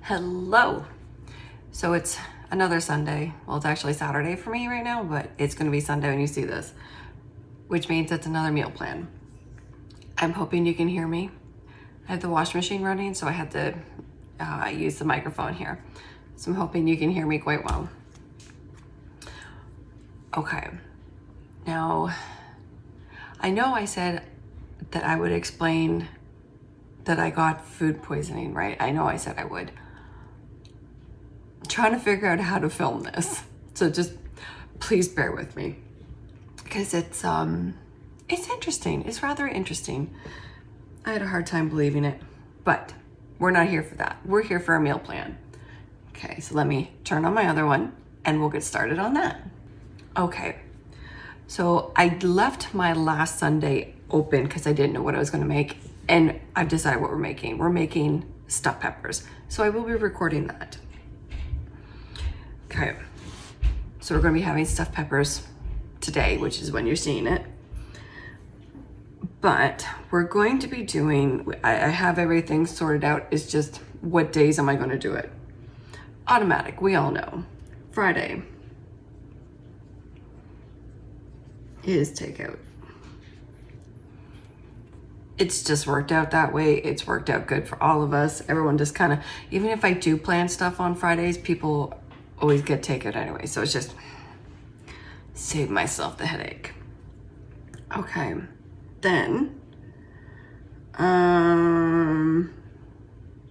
Hello. So it's another Sunday. Well, it's actually Saturday for me right now, but it's going to be Sunday when you see this, which means it's another meal plan. I'm hoping you can hear me. I have the washing machine running, so I had to use the microphone here. So I'm hoping you can hear me quite well. Okay. Now, I know I said that I would explain that I got food poisoning, right? I know I said I would. I'm trying to figure out how to film this. So just please bear with me, because it's interesting. It's rather interesting. I had a hard time believing it, but we're not here for that. We're here for a meal plan. Okay, so let me turn on my other one and we'll get started on that. Okay, so I left my last Sunday open because I didn't know what I was gonna make, and I've decided what we're making. We're making stuffed peppers. So I will be recording that. Okay, so we're gonna be having stuffed peppers today, which is when you're seeing it. But we're going to be doing, I have everything sorted out. It's just what days am I gonna do it? Automatic, we all know. Friday is takeout. It's just worked out that way. It's worked out good for all of us. Everyone just kind of, even if I do plan stuff on Fridays, people always get takeout anyway. So it's just save myself the headache. Okay, then,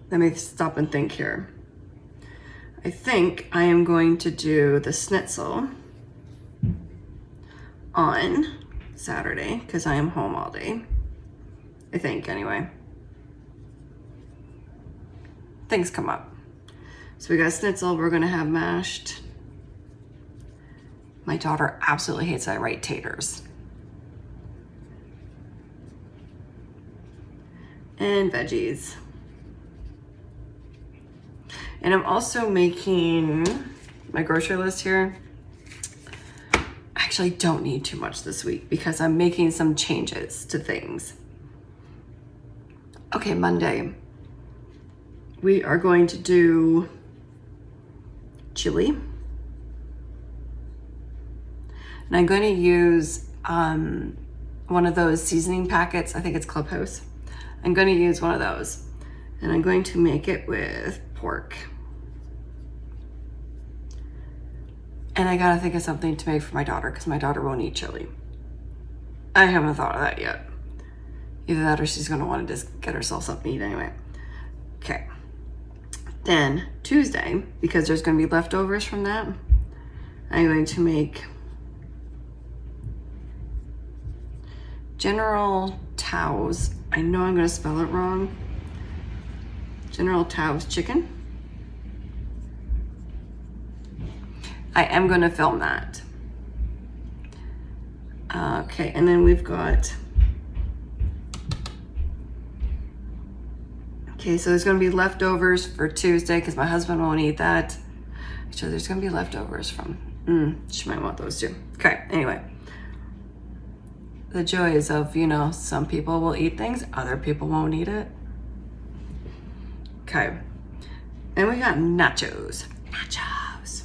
let me stop and think here. I think I am going to do the schnitzel on Saturday because I am home all day. I think, anyway. Things come up. So we got schnitzel, we're gonna have mashed. My daughter absolutely hates that I write taters. And veggies. And I'm also making my grocery list here. I actually don't need too much this week because I'm making some changes to things. Okay, Monday, we are going to do chili. And I'm going to use one of those seasoning packets. I think it's Clubhouse. I'm going to use one of those. And I'm going to make it with pork. And I gotta think of something to make for my daughter because my daughter won't eat chili. I haven't thought of that yet. Either that or she's gonna want to just get herself something to eat anyway. Okay. Then Tuesday, because there's gonna be leftovers from that, I'm going to make General Tao's. I know I'm gonna spell it wrong. General Tao's chicken. I am gonna film that. Okay, and then we've got, okay, so there's gonna be leftovers for Tuesday because my husband won't eat that. So there's gonna be leftovers from, she might want those too. Okay, anyway. The joys of, you know, some people will eat things, other people won't eat it. Okay, and we got nachos. Nachos.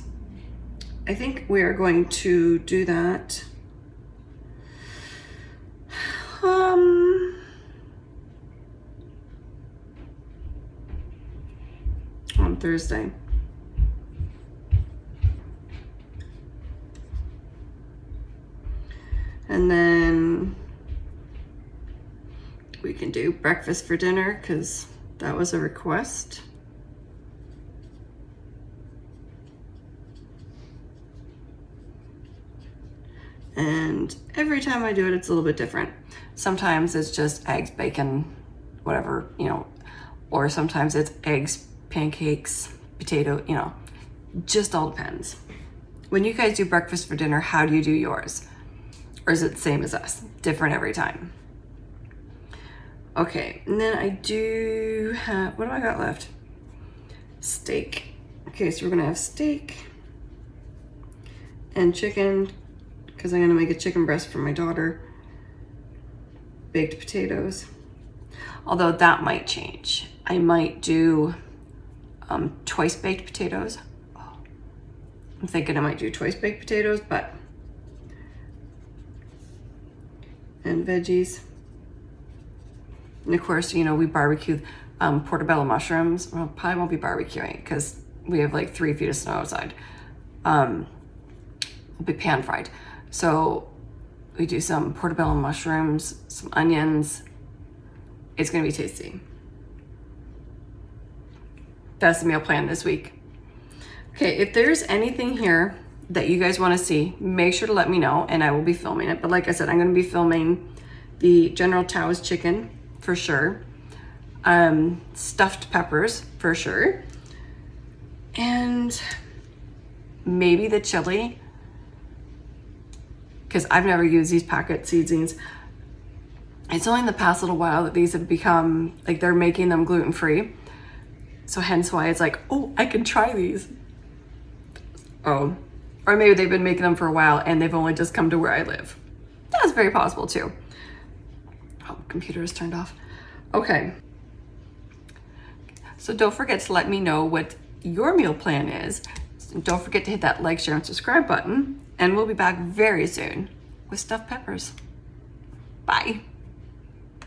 I think we are going to do that on Thursday. And then we can do breakfast for dinner because that was a request. And every time I do it, it's a little bit different. Sometimes it's just eggs, bacon, whatever, you know, or sometimes it's eggs, pancakes, potato, you know, just all depends. When you guys do breakfast for dinner, how do you do yours? Or is it the same as us? Different every time. Okay, and then I do have, what do I got left? Steak. Okay, so we're gonna have steak and chicken, because I'm gonna make a chicken breast for my daughter. Baked potatoes. Although that might change. I might do twice baked potatoes. Oh, I'm thinking I might do twice baked potatoes, and veggies. And of course, you know, we barbecue portobello mushrooms. Well, probably won't be barbecuing because we have like 3 feet of snow outside. Will be pan fried. So we do some portobello mushrooms, some onions. It's gonna be tasty. That's the meal plan this week. Okay, if there's anything here that you guys wanna see, make sure to let me know and I will be filming it. But like I said, I'm gonna be filming the General Tao's chicken for sure. Stuffed peppers for sure. And maybe the chili, because I've never used these packet seasonings. It's only in the past little while that these have become, like they're making them gluten-free. So hence why it's like, oh, I can try these. Oh, or maybe they've been making them for a while and they've only just come to where I live. That's very possible too. Oh, computer is turned off. Okay. So don't forget to let me know what your meal plan is. Don't forget to hit that like, share, and subscribe button. And we'll be back very soon with stuffed peppers. Bye.